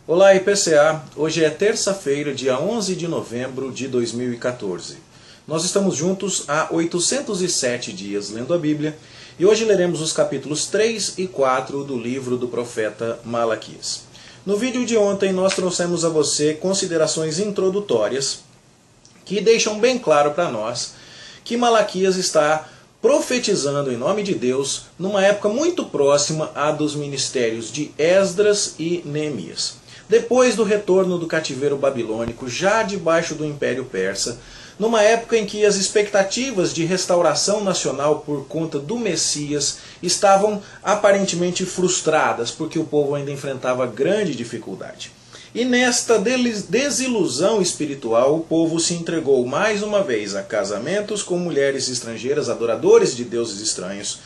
Olá IPCA, hoje é terça-feira, dia 11 de novembro de 2014. Nós estamos juntos há 807 dias lendo a Bíblia e hoje leremos os capítulos 3 e 4 do livro do profeta Malaquias. No vídeo de ontem nós trouxemos a você considerações introdutórias que deixam bem claro para nós que Malaquias está profetizando em nome de Deus numa época muito próxima à dos ministérios de Esdras e Neemias. Depois do retorno do cativeiro babilônico, já debaixo do Império Persa, numa época em que as expectativas de restauração nacional por conta do Messias estavam aparentemente frustradas, porque o povo ainda enfrentava grande dificuldade. E nesta desilusão espiritual, o povo se entregou mais uma vez a casamentos com mulheres estrangeiras, adoradores de deuses estranhos,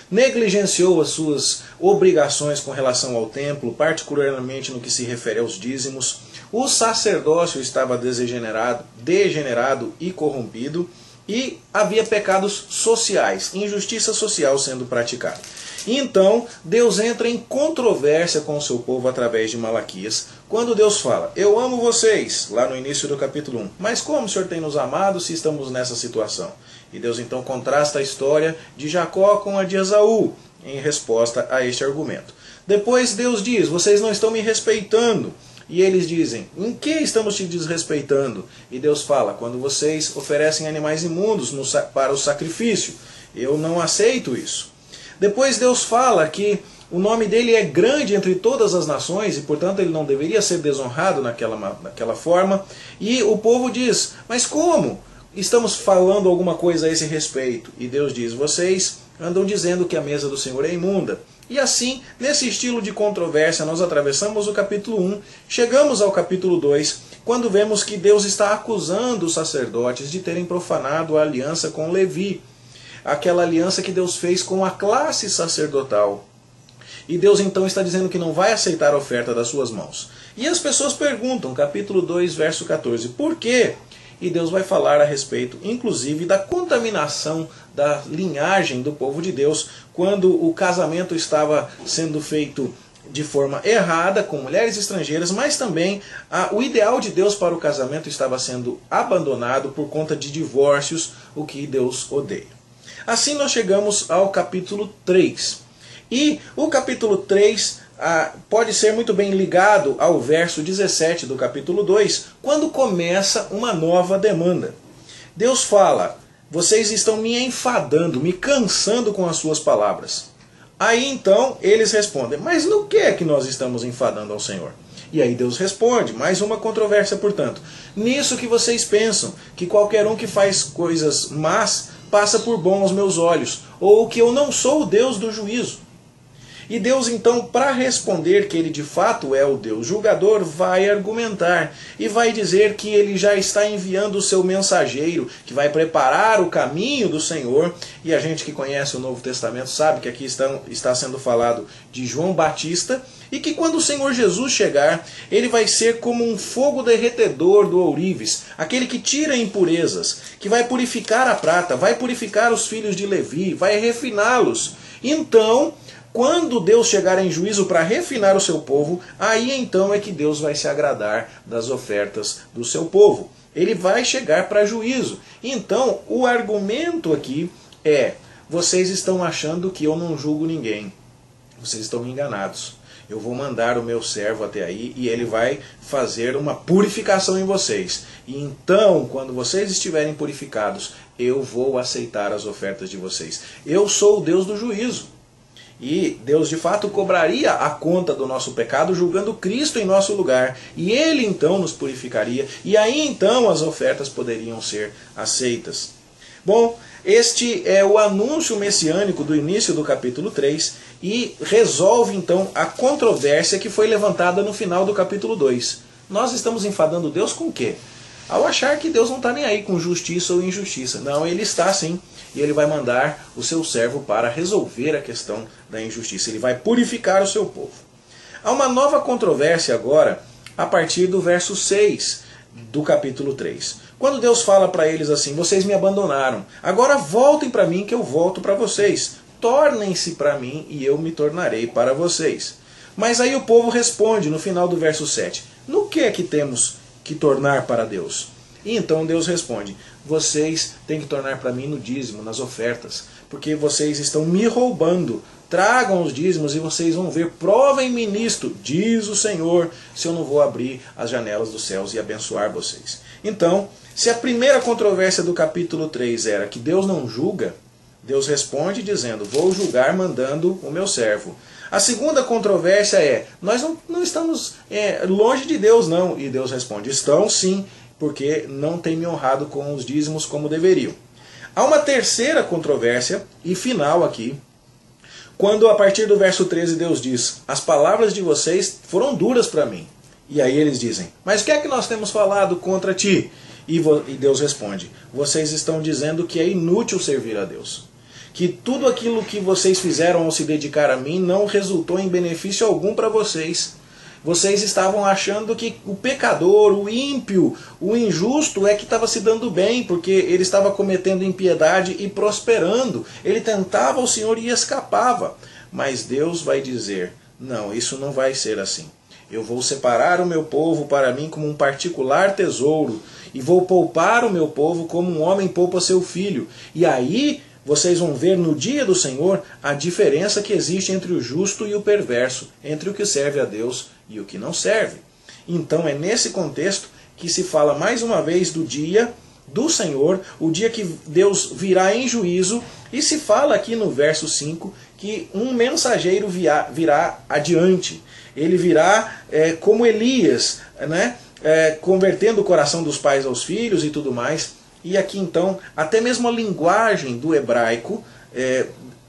negligenciou as suas obrigações com relação ao templo, particularmente no que se refere aos dízimos. O sacerdócio estava degenerado e corrompido, e havia pecados sociais, injustiça social sendo praticada. Então, Deus entra em controvérsia com o seu povo através de Malaquias, quando Deus fala: eu amo vocês, lá no início do capítulo 1, mas como o Senhor tem nos amado se estamos nessa situação? E Deus então contrasta a história de Jacó com a de Esaú, em resposta a este argumento. Depois Deus diz: vocês não estão me respeitando. E eles dizem: em que estamos te desrespeitando? E Deus fala: quando vocês oferecem animais imundos para o sacrifício, eu não aceito isso. Depois Deus fala que o nome dele é grande entre todas as nações e, portanto, ele não deveria ser desonrado naquela forma. E o povo diz: mas como? Estamos falando alguma coisa a esse respeito. E Deus diz: vocês andam dizendo que a mesa do Senhor é imunda. E assim, nesse estilo de controvérsia, nós atravessamos o capítulo 1, chegamos ao capítulo 2, quando vemos que Deus está acusando os sacerdotes de terem profanado a aliança com Levi, aquela aliança que Deus fez com a classe sacerdotal. E Deus então está dizendo que não vai aceitar a oferta das suas mãos. E as pessoas perguntam, capítulo 2, verso 14, por quê? E Deus vai falar a respeito, inclusive, da contaminação da linhagem do povo de Deus, quando o casamento estava sendo feito de forma errada, com mulheres estrangeiras, mas também o ideal de Deus para o casamento estava sendo abandonado por conta de divórcios, o que Deus odeia. Assim nós chegamos ao capítulo 3. E o capítulo 3 pode ser muito bem ligado ao verso 17 do capítulo 2, quando começa uma nova demanda. Deus fala: vocês estão me enfadando, me cansando com as suas palavras. Aí então eles respondem: mas no que é que nós estamos enfadando ao Senhor? E aí Deus responde, mais uma controvérsia, portanto: nisso que vocês pensam, que qualquer um que faz coisas más passa por bom aos meus olhos, ou que eu não sou o Deus do juízo. E Deus então, para responder que ele de fato é o Deus julgador, vai argumentar e vai dizer que ele já está enviando o seu mensageiro, que vai preparar o caminho do Senhor. E a gente que conhece o Novo Testamento sabe que aqui está sendo falado de João Batista, e que quando o Senhor Jesus chegar, ele vai ser como um fogo derretedor do ourives, aquele que tira impurezas, que vai purificar a prata, vai purificar os filhos de Levi, vai refiná-los. Então, quando Deus chegar em juízo para refinar o seu povo, aí então é que Deus vai se agradar das ofertas do seu povo. Ele vai chegar para juízo. Então, o argumento aqui é: vocês estão achando que eu não julgo ninguém. Vocês estão enganados. Eu vou mandar o meu servo até aí e ele vai fazer uma purificação em vocês. E então, quando vocês estiverem purificados, eu vou aceitar as ofertas de vocês. Eu sou o Deus do juízo. E Deus de fato cobraria a conta do nosso pecado, julgando Cristo em nosso lugar. E Ele então nos purificaria. E aí então as ofertas poderiam ser aceitas. Bom, este é o anúncio messiânico do início do capítulo 3. E resolve então a controvérsia que foi levantada no final do capítulo 2. Nós estamos enfadando Deus com o quê? Ao achar que Deus não está nem aí com justiça ou injustiça. Não, Ele está sim. E Ele vai mandar o seu servo para resolver a questão da injustiça. Ele vai purificar o seu povo. Há uma nova controvérsia agora, a partir do verso 6 do capítulo 3. Quando Deus fala para eles assim: vocês me abandonaram, agora voltem para mim que eu volto para vocês. Tornem-se para mim e eu me tornarei para vocês. Mas aí o povo responde no final do verso 7. No que é que temos que tornar para Deus? E então Deus responde, vocês têm que tornar para mim no dízimo, nas ofertas, porque vocês estão me roubando. Tragam os dízimos e vocês vão ver, provem-me nisto, diz o Senhor, se eu não vou abrir as janelas dos céus e abençoar vocês. Então, se a primeira controvérsia do capítulo 3 era que Deus não julga, Deus responde dizendo, vou julgar mandando o meu servo. A segunda controvérsia é, nós não estamos longe de Deus não. E Deus responde, estão sim, porque não têm me honrado com os dízimos como deveriam. Há uma terceira controvérsia, e final aqui, quando a partir do verso 13 Deus diz, as palavras de vocês foram duras para mim. E aí eles dizem, mas o que é que nós temos falado contra ti? E Deus responde, vocês estão dizendo que é inútil servir a Deus. Que tudo aquilo que vocês fizeram ao se dedicar a mim não resultou em benefício algum para vocês. Vocês estavam achando que o pecador, o ímpio, o injusto é que estava se dando bem, porque ele estava cometendo impiedade e prosperando. Ele tentava o Senhor e escapava. Mas Deus vai dizer, não, isso não vai ser assim. Eu vou separar o meu povo para mim como um particular tesouro, e vou poupar o meu povo como um homem poupa seu filho. E aí vocês vão ver no dia do Senhor a diferença que existe entre o justo e o perverso, entre o que serve a Deus e o que não serve. Então é nesse contexto que se fala mais uma vez do dia do Senhor, o dia que Deus virá em juízo, e se fala aqui no verso 5 que um mensageiro virá adiante. Ele virá como Elias, né? Convertendo o coração dos pais aos filhos e tudo mais. E aqui então, até mesmo a linguagem do hebraico,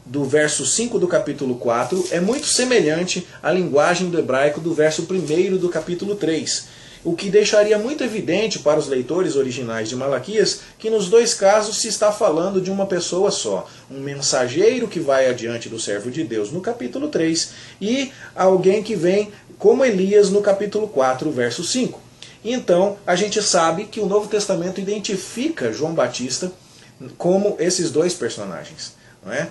do verso 5 do capítulo 4, é muito semelhante à linguagem do hebraico do verso 1 do capítulo 3. O que deixaria muito evidente para os leitores originais de Malaquias que nos dois casos se está falando de uma pessoa só. Um mensageiro que vai adiante do servo de Deus no capítulo 3 e alguém que vem como Elias no capítulo 4, verso 5. Então, a gente sabe que o Novo Testamento identifica João Batista como esses dois personagens, não é?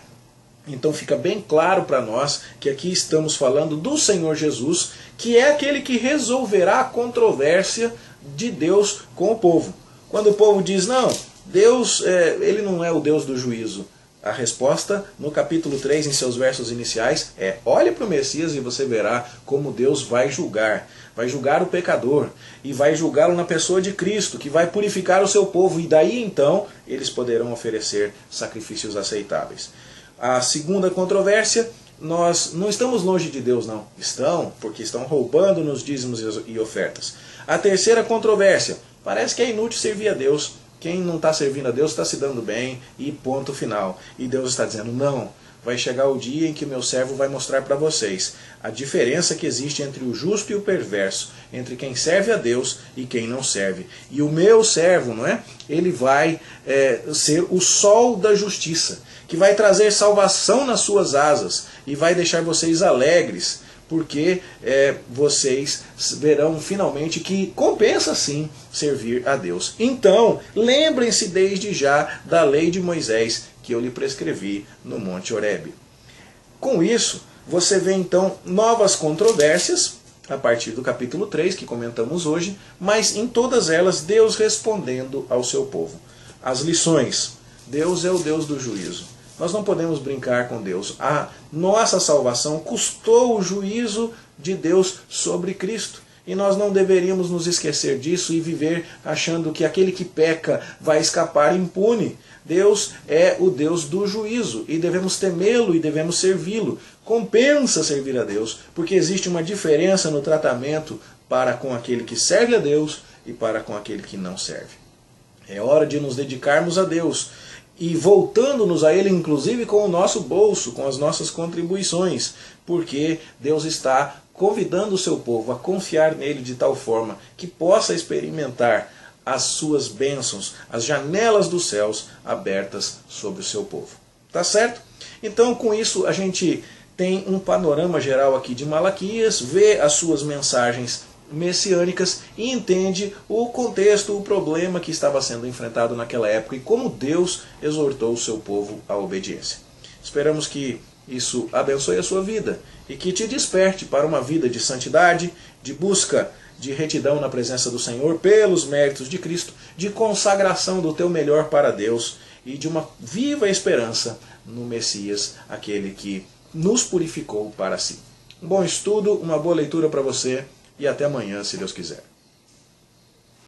Então fica bem claro para nós que aqui estamos falando do Senhor Jesus, que é aquele que resolverá a controvérsia de Deus com o povo. Quando o povo diz, não, Deus ele não é o Deus do juízo. A resposta no capítulo 3, em seus versos iniciais, é olhe para o Messias e você verá como Deus vai julgar. Vai julgar o pecador e vai julgá-lo na pessoa de Cristo, que vai purificar o seu povo. E daí então eles poderão oferecer sacrifícios aceitáveis. A segunda controvérsia, nós não estamos longe de Deus não. Estão, porque estão roubando nos dízimos e ofertas. A terceira controvérsia, parece que é inútil servir a Deus. Quem não está servindo a Deus está se dando bem e ponto final. E Deus está dizendo, não, vai chegar o dia em que o meu servo vai mostrar para vocês a diferença que existe entre o justo e o perverso, entre quem serve a Deus e quem não serve. E o meu servo, não é? Ele vai ser o sol da justiça, que vai trazer salvação nas suas asas e vai deixar vocês alegres, porque vocês verão finalmente que compensa sim servir a Deus. Então, lembrem-se desde já da lei de Moisés que eu lhe prescrevi no Monte Horebe. Com isso, você vê então novas controvérsias a partir do capítulo 3 que comentamos hoje, mas em todas elas Deus respondendo ao seu povo. As lições: Deus é o Deus do juízo. Nós não podemos brincar com Deus. A nossa salvação custou o juízo de Deus sobre Cristo. E nós não deveríamos nos esquecer disso e viver achando que aquele que peca vai escapar impune. Deus é o Deus do juízo e devemos temê-lo e devemos servi-lo. Compensa servir a Deus, porque existe uma diferença no tratamento para com aquele que serve a Deus e para com aquele que não serve. É hora de nos dedicarmos a Deus e voltando-nos a Ele, inclusive com o nosso bolso, com as nossas contribuições, porque Deus está convidando o seu povo a confiar nele de tal forma que possa experimentar as suas bênçãos, as janelas dos céus abertas sobre o seu povo. Tá certo? Então, com isso, a gente tem um panorama geral aqui de Malaquias, vê as suas mensagens messiânicas e entende o contexto, o problema que estava sendo enfrentado naquela época e como Deus exortou o seu povo à obediência. Esperamos que isso abençoe a sua vida e que te desperte para uma vida de santidade, de busca de retidão na presença do Senhor, pelos méritos de Cristo, de consagração do teu melhor para Deus e de uma viva esperança no Messias, aquele que nos purificou para si. Um bom estudo, uma boa leitura para você e até amanhã, se Deus quiser.